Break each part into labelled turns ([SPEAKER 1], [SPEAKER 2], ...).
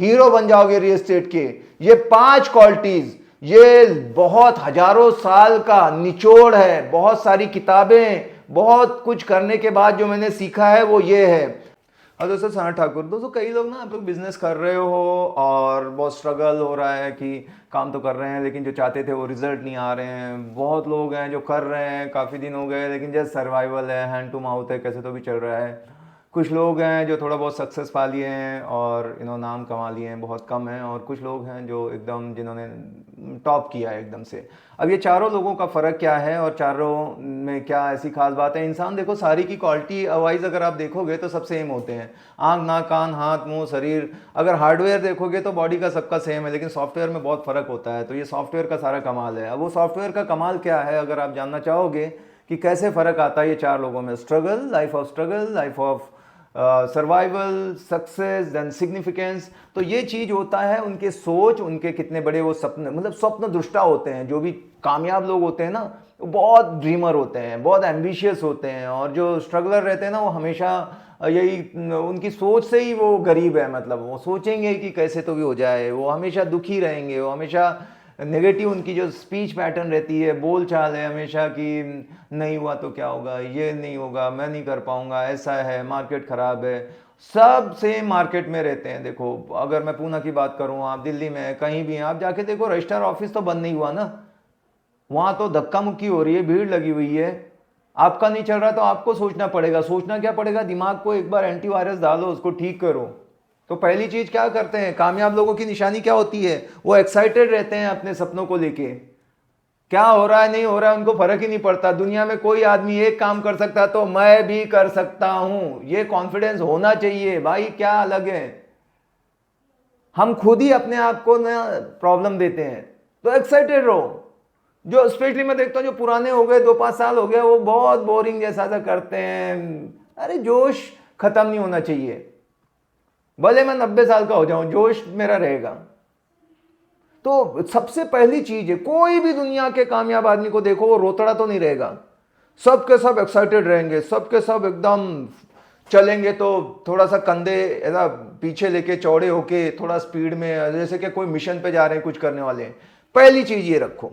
[SPEAKER 1] Hero बन जाओगे real estate के। ये 5 क्वालिटीज, ये बहुत हजारों साल का निचोड़ है, बहुत सारी किताबें, बहुत कुछ करने के बाद जो मैंने सीखा है वो ये है। और दोस्तों सना ठाकुर, दोस्तों कई लोग ना, आप लोग बिजनेस कर रहे हो और बहुत स्ट्रगल हो रहा है कि काम तो कर रहे हैं लेकिन जो चाहते थे वो रिजल्ट नहीं आ रहे हैं। बहुत लोग हैं जो कर रहे हैं, काफ़ी दिन हो गए लेकिन जस्ट सर्वाइवल है, हैंड टू माउथ है, कैसे तो भी चल रहा है। कुछ लोग हैं जो थोड़ा बहुत सक्सेस पा लिए हैं और नाम कमा लिए हैं, बहुत कम हैं। और कुछ लोग हैं जो एकदम जिन्होंने टॉप किया है एकदम से। अब ये चारों लोगों का फ़र्क क्या है और चारों में क्या ऐसी खास बात है? इंसान देखो सारी की क्वालिटी वाइज अगर आप देखोगे तो सब सेम होते हैं, आँख नाक कान हाथ मुंह शरीर। अगर हार्डवेयर देखोगे तो बॉडी का सबका सेम है, लेकिन सॉफ्टवेयर में बहुत फ़र्क होता है। तो ये सॉफ्टवेयर का सारा कमाल है। अब वो सॉफ्टवेयर का कमाल क्या है अगर आप जानना चाहोगे कि कैसे फ़र्क आता है ये चार लोगों में? Struggle, life of survival, success, then significance. तो ये चीज़ होता है उनके सोच, उनके कितने बड़े वो सपने, मतलब स्वप्न दृष्टा होते हैं। जो भी कामयाब लोग होते हैं ना, वो बहुत ड्रीमर होते हैं, बहुत एम्बिशियस होते हैं। और जो स्ट्रगलर रहते हैं ना, वो हमेशा यही उनकी सोच से ही वो गरीब है। मतलब वो सोचेंगे कि कैसे तो भी हो जाए, वो हमेशा दुखी रहेंगे, वो हमेशा नेगेटिव उनकी जो स्पीच पैटर्न रहती है, बोल चाल है हमेशा कि नहीं हुआ तो क्या होगा, ये नहीं होगा, मैं नहीं कर पाऊंगा, ऐसा है, मार्केट ख़राब है। सब सेम मार्केट में रहते हैं। देखो अगर मैं पूना की बात करूं, आप दिल्ली में कहीं भी आप जाके देखो, रजिस्ट्रार ऑफिस तो बंद नहीं हुआ ना, वहाँ तो धक्का मुक्की हो रही है, भीड़ लगी हुई है। आपका नहीं चल रहा तो आपको सोचना पड़ेगा। सोचना क्या पड़ेगा? दिमाग को एक बार एंटीवायरस डालो, उसको ठीक करो। तो पहली चीज क्या करते हैं कामयाब लोगों की निशानी क्या होती है? वो एक्साइटेड रहते हैं अपने सपनों को लेके। क्या हो रहा है नहीं हो रहा है उनको फर्क ही नहीं पड़ता। दुनिया में कोई आदमी एक काम कर सकता तो मैं भी कर सकता हूं, ये कॉन्फिडेंस होना चाहिए भाई। क्या अलग है, हम खुद ही अपने आप को ना प्रॉब्लम देते हैं। तो एक्साइटेड रहो। जो स्पेशली मैं देखता हूँ जो पुराने हो गए, 2-5 साल हो गए, वो बहुत बोरिंग जैसा सा करते हैं। अरे जोश खत्म नहीं होना चाहिए। भले मैं 90 साल का हो जाऊं, जोश मेरा रहेगा। तो सबसे पहली चीज है, कोई भी दुनिया के कामयाब आदमी को देखो, वो रोतड़ा तो नहीं रहेगा। सबके सब एक्साइटेड रहेंगे, सबके सब एकदम चलेंगे तो थोड़ा सा कंधे ऐसा पीछे लेके चौड़े होके थोड़ा स्पीड में, जैसे कि कोई मिशन पे जा रहे हैं, कुछ करने वाले हैं। पहली चीज ये रखो।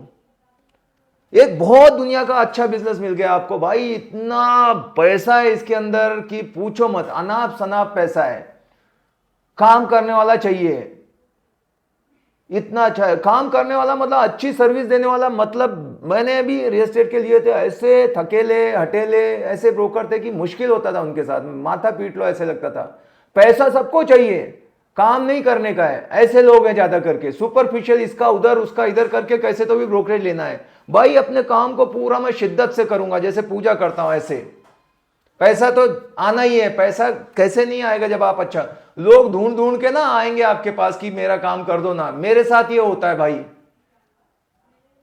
[SPEAKER 1] एक बहुत दुनिया का अच्छा बिजनेस मिल गया आपको भाई, इतना पैसा है इसके अंदर कि पूछो मत, अनाप शनाप पैसा है। काम करने वाला चाहिए, इतना अच्छा है काम करने वाला, मतलब अच्छी सर्विस देने वाला। मतलब मैंने भी रियल एस्टेट के लिए थे, ऐसे थकेले हटेले ऐसे ब्रोकर थे कि मुश्किल होता था उनके साथ, माथा पीट लो ऐसे लगता था। पैसा सबको चाहिए, काम नहीं करने का है। ऐसे लोग हैं ज्यादा करके सुपरफिशियल, इसका उधर उसका इधर करके कैसे तो भी ब्रोकरेज लेना है। भाई अपने काम को पूरा मैं शिद्दत से करूंगा, जैसे पूजा करता हूं ऐसे। पैसा तो आना ही है। पैसा कैसे नहीं आएगा जब आप अच्छा, लोग ढूंढ ढूंढ के ना आएंगे आपके पास कि मेरा काम कर दो ना। मेरे साथ ये होता है भाई,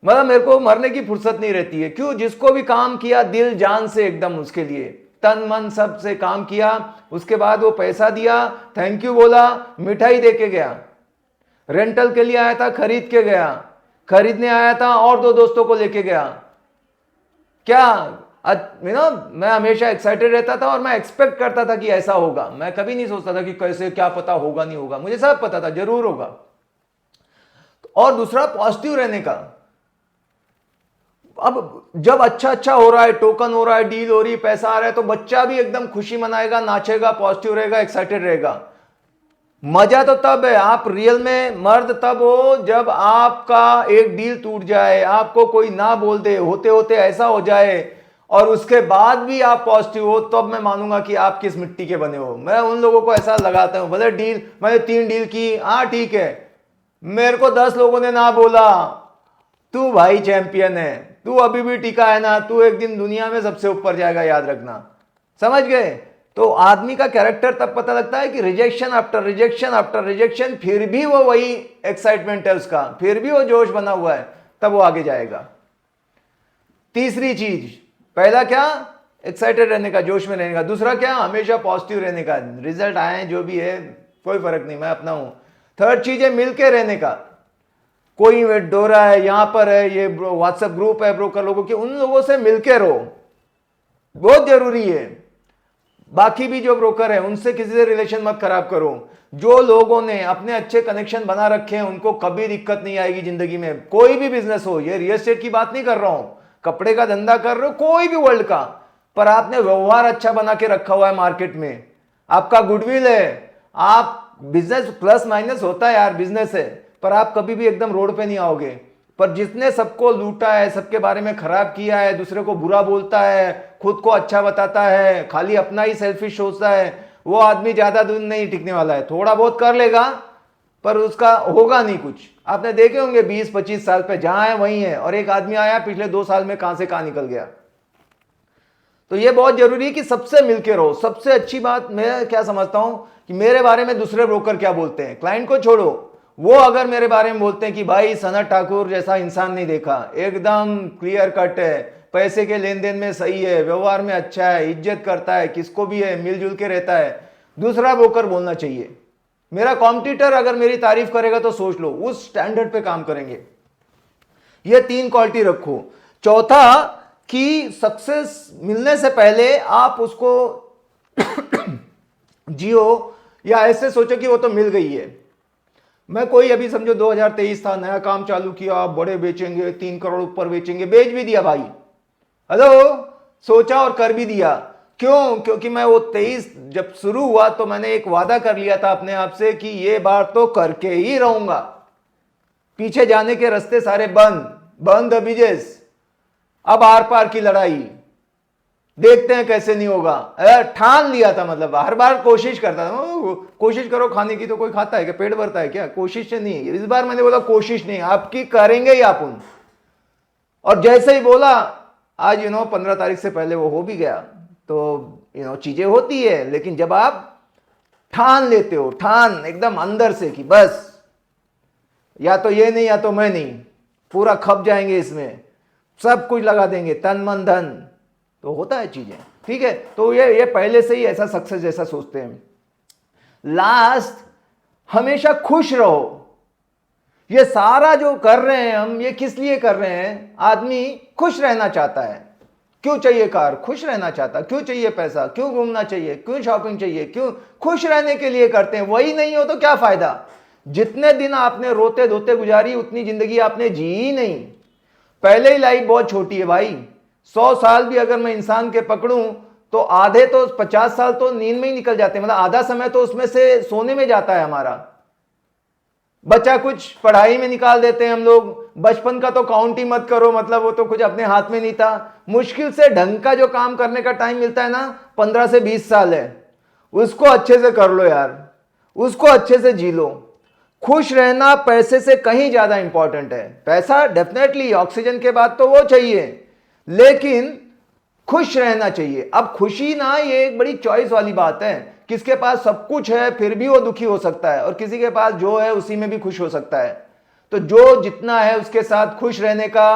[SPEAKER 1] मतलब मेरे को मरने की फुर्सत नहीं रहती है। क्यों? जिसको भी काम किया दिल जान से, एकदम उसके लिए तन मन सब से काम किया, उसके बाद वो पैसा दिया, थैंक यू बोला, मिठाई दे के गया। रेंटल के लिए आया था, खरीद के गया, खरीदने आया था और 2 दोस्तों को लेके गया। क्या मैं हमेशा एक्साइटेड रहता था और मैं एक्सपेक्ट करता था कि ऐसा होगा। मैं कभी नहीं सोचता था कि कैसे, क्या पता होगा नहीं होगा, मुझे सब पता था जरूर होगा। और दूसरा पॉजिटिव रहने का। अब जब अच्छा अच्छा हो रहा है, टोकन हो रहा है, डील हो रही है, पैसा आ रहा है, तो बच्चा भी एकदम खुशी मनाएगा, नाचेगा, पॉजिटिव रहेगा, एक्साइटेड रहेगा। मजा तो तब है, आप रियल में मर्द तब हो जब आपका एक डील टूट जाए, आपको कोई ना बोल दे, होते होते ऐसा हो जाए और उसके बाद भी आप पॉजिटिव हो, तब तो मैं मानूंगा कि आप किस मिट्टी के बने हो। मैं उन लोगों को ऐसा लगाता हूं, भले डील मैंने 3 डील की, हाँ ठीक है, मेरे को 10 लोगों ने ना बोला, तू भाई चैंपियन है, तू अभी भी टिका है ना, तू एक दिन दुनिया में सबसे ऊपर जाएगा, याद रखना। समझ गए? तो आदमी का कैरेक्टर तब पता लगता है कि rejection after rejection after rejection, फिर भी वो वही एक्साइटमेंट है उसका, फिर भी वो जोश बना हुआ है, तब वो आगे जाएगा। तीसरी चीज, पहला क्या? एक्साइटेड रहने का, जोश में रहने का। दूसरा क्या? हमेशा पॉजिटिव रहने का, रिजल्ट आए जो भी है कोई फर्क नहीं, मैं अपना हूं। थर्ड चीज है मिलके रहने का। कोई डोरा है, यहां पर है, ये व्हाट्सएप ग्रुप है ब्रोकर लोगों के, उन लोगों से मिलके रहो, बहुत जरूरी है। बाकी भी जो ब्रोकर है उनसे किसी से रिलेशन मत खराब करो। जो लोगों ने अपने अच्छे कनेक्शन बना रखे हैं उनको कभी दिक्कत नहीं आएगी जिंदगी में। कोई भी बिजनेस हो, ये रियल एस्टेट की बात नहीं कर रहा हूं, कपड़े का धंधा कर रहे हो, कोई भी वर्ल्ड का, पर आपने व्यवहार अच्छा बना के रखा हुआ है मार्केट में, आपका गुडविल है, आप बिजनेस प्लस माइनस होता है यार, बिजनेस है, पर आप कभी भी एकदम रोड पे नहीं आओगे। पर जिसने सबको लूटा है, सबके बारे में खराब किया है, दूसरे को बुरा बोलता है, खुद को अच्छा बताता है, खाली अपना ही सेल्फिश सोचता है, वो आदमी ज्यादा दिन नहीं टिकने वाला है। थोड़ा बहुत कर लेगा पर उसका होगा नहीं कुछ। आपने देखे होंगे 20-25 साल पे जहां है वहीं है, और एक आदमी आया पिछले 2 साल में कहां से कहां निकल गया। तो ये बहुत जरूरी है कि सबसे मिलके रहो। सबसे अच्छी बात मैं क्या समझता हूं कि मेरे बारे में दूसरे ब्रोकर क्या बोलते हैं, क्लाइंट को छोड़ो, वो अगर मेरे बारे में बोलते हैं कि भाई सनत ठाकुर जैसा इंसान नहीं देखा, एकदम क्लियर कट है, पैसे के लेन देन में सही है, व्यवहार में अच्छा है, इज्जत करता है, किसको भी है, मिलजुल के रहता है, दूसरा ब्रोकर बोलना चाहिए। मेरा कॉम्पिटिटर अगर मेरी तारीफ करेगा तो सोच लो उस स्टैंडर्ड पे काम करेंगे। ये 3 क्वालिटी रखो। चौथा कि सक्सेस मिलने से पहले आप उसको जियो, या ऐसे सोचो कि वो तो मिल गई है। मैं कोई अभी समझो 2023 था, नया काम चालू किया, बड़े बेचेंगे, 3 करोड़ ऊपर बेचेंगे, बेच भी दिया भाई, हेलो, सोचा और कर भी दिया। क्यों? क्योंकि मैं वो 23 जब शुरू हुआ तो मैंने एक वादा कर लिया था अपने आप से कि ये बार तो करके ही रहूंगा। पीछे जाने के रास्ते सारे बंद द ब्रिजेस। अब आर पार की लड़ाई, देखते हैं कैसे नहीं होगा। ठान लिया था, मतलब हर बार कोशिश करता था। कोशिश करो खाने की तो कोई खाता है क्या? पेट भरता है क्या? कोशिश से नहीं। इस बार मैंने बोला कोशिश नहीं, आपकी करेंगे ही आप उन। और जैसे ही बोला आज 15 तारीख से पहले वो हो भी गया। तो चीजें होती है, लेकिन जब आप ठान लेते हो, ठान एकदम अंदर से कि बस या तो ये नहीं या तो मैं नहीं, पूरा खप जाएंगे इसमें, सब कुछ लगा देंगे, तन मन धन, तो होता है चीजें। ठीक है, तो ये पहले से ही ऐसा सक्सेस जैसा सोचते हैं। लास्ट, हमेशा खुश रहो। ये सारा जो कर रहे हैं हम, ये किस लिए कर रहे हैं? आदमी खुश रहना चाहता है। क्यों चाहिए कार? खुश रहना चाहता। क्यों चाहिए पैसा? क्यों घूमना चाहिए? क्यों शॉपिंग चाहिए? क्यों? खुश रहने के लिए करते हैं। वही नहीं हो तो क्या फायदा? जितने दिन आपने रोते धोते गुजारी उतनी जिंदगी आपने जी ही नहीं। पहले ही लाइफ बहुत छोटी है भाई। 100 साल भी अगर मैं इंसान के पकड़ूं तो आधे तो 50 साल तो नींद में ही निकल जाते हैं, मतलब आधा समय तो उसमें से सोने में जाता है हमारा। बच्चा कुछ पढ़ाई में निकाल देते हैं हम लोग। बचपन का तो काउंट ही मत करो, मतलब वो तो कुछ अपने हाथ में नहीं था। मुश्किल से ढंग का जो काम करने का टाइम मिलता है ना, 15 से 20 साल है, उसको अच्छे से कर लो यार, उसको अच्छे से जी लो। खुश रहना पैसे से कहीं ज्यादा इंपॉर्टेंट है। पैसा डेफिनेटली ऑक्सीजन के बाद तो वो चाहिए, लेकिन खुश रहना चाहिए। अब खुशी ना, ये एक बड़ी चॉइस वाली बात है। किसके पास सब कुछ है फिर भी वो दुखी हो सकता है, और किसी के पास जो है उसी में भी खुश हो सकता है। तो जो जितना है उसके साथ खुश रहने का,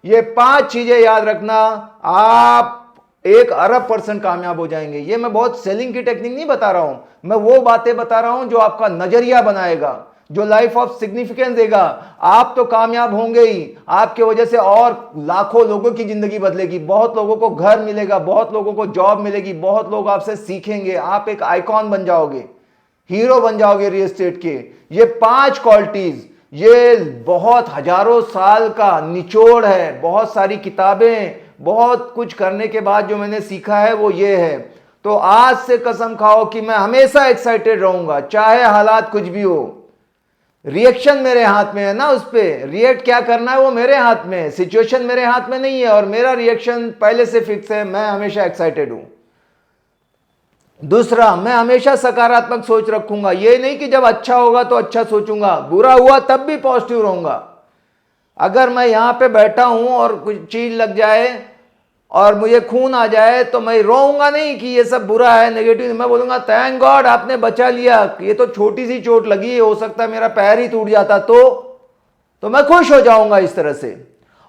[SPEAKER 1] ये 5 चीजें याद रखना, आप 1 अरब % कामयाब हो जाएंगे। ये मैं बहुत सेलिंग की टेक्निक नहीं बता रहा हूं, मैं वो बातें बता रहा हूं जो आपका नजरिया बनाएगा, जो लाइफ ऑफ सिग्निफिकेंस देगा। आप तो कामयाब होंगे ही, आपके वजह से और लाखों लोगों की जिंदगी बदलेगी। बहुत लोगों को घर मिलेगा, बहुत लोगों को जॉब मिलेगी, बहुत लोग आपसे सीखेंगे, आप एक आइकॉन बन जाओगे, हीरो बन जाओगे रियल एस्टेट के। ये 5 क्वालिटीज, ये बहुत हजारों साल का निचोड़ है, बहुत सारी किताबें, बहुत कुछ करने के बाद जो मैंने सीखा है वो ये है। तो आज से कसम खाओ कि मैं हमेशा एक्साइटेड रहूंगा, चाहे हालात कुछ भी हो। रिएक्शन मेरे हाथ में है ना, उस पर रिएक्ट क्या करना है वो मेरे हाथ में है, सिचुएशन मेरे हाथ में नहीं है। और मेरा रिएक्शन पहले से फिक्स है, मैं हमेशा एक्साइटेड हूं। दूसरा, मैं हमेशा सकारात्मक सोच रखूंगा। ये नहीं कि जब अच्छा होगा तो अच्छा सोचूंगा, बुरा हुआ तब भी पॉजिटिव रहूंगा। अगर मैं यहां पे बैठा हूं और कुछ चीज लग जाए और मुझे खून आ जाए तो मैं रोऊंगा नहीं कि ये सब बुरा है, नेगेटिव। मैं बोलूंगा थैंक गॉड आपने बचा लिया, ये तो छोटी सी चोट लगी है, हो सकता है मेरा पैर ही टूट जाता तो मैं खुश हो जाऊंगा इस तरह से।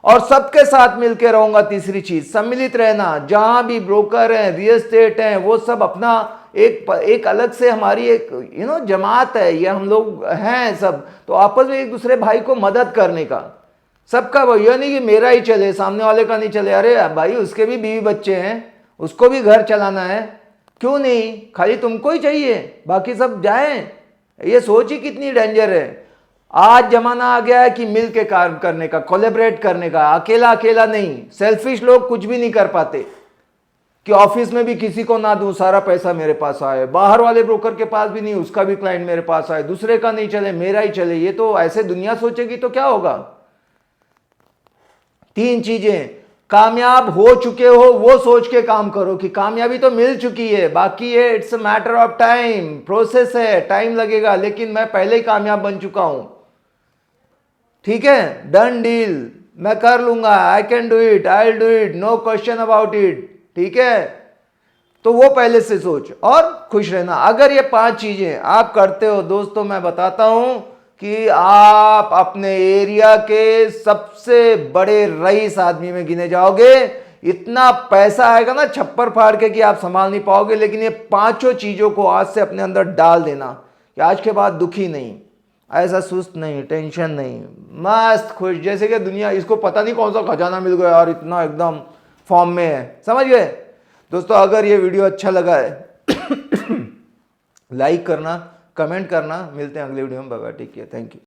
[SPEAKER 1] और सबके साथ मिलकर रहूंगा। तीसरी चीज, सम्मिलित रहना। जहां भी ब्रोकर हैं, रियल एस्टेट हैं, वो सब अपना एक अलग से हमारी एक जमात है, ये हम लोग हैं सब। तो आपस में एक दूसरे भाई को मदद करने का सबका, वो यह नहीं कि मेरा ही चले, सामने वाले का नहीं चले। अरे भाई उसके भी बीवी बच्चे हैं, उसको भी घर चलाना है, क्यों नहीं, खाली तुमको ही चाहिए, बाकी सब जाएं। ये सोच ही कितनी डेंजर है। आज जमाना आ गया है कि मिल के काम करने का, कोलैबोरेट करने का, अकेला अकेला नहीं। सेल्फिश लोग कुछ भी नहीं कर पाते कि ऑफिस में भी किसी को ना दूं, सारा पैसा मेरे पास आए, बाहर वाले ब्रोकर के पास भी नहीं, उसका भी क्लाइंट मेरे पास आए, दूसरे का नहीं चले मेरा ही चले। ये तो ऐसे दुनिया सोचेगी तो क्या होगा। 3 चीजें, कामयाब हो चुके हो वो सोच के काम करो कि कामयाबी तो मिल चुकी है, बाकी है it's a matter of time, process है, टाइम लगेगा, लेकिन मैं पहले ही कामयाब बन चुका हूं। ठीक है, डन डील, मैं कर लूंगा, I can do it, I will do it, no question about it. ठीक है, तो वो पहले से सोच और खुश रहना। अगर ये 5 चीजें आप करते हो दोस्तों, मैं बताता हूं कि आप अपने एरिया के सबसे बड़े रईस आदमी में गिने जाओगे। इतना पैसा आएगा ना छप्पर फाड़ के कि आप संभाल नहीं पाओगे। लेकिन ये 5 चीजों को आज से अपने अंदर डाल देना कि आज के बाद दुखी नहीं, ऐसा सुस्त नहीं, टेंशन नहीं, मस्त खुश, जैसे कि दुनिया इसको पता नहीं कौन सा खजाना मिल गया और इतना एकदम फॉर्म में है। समझ गए दोस्तों। अगर ये वीडियो अच्छा लगा है लाइक करना, कमेंट करना। मिलते हैं अगले वीडियो में, bye bye, take care, thank you.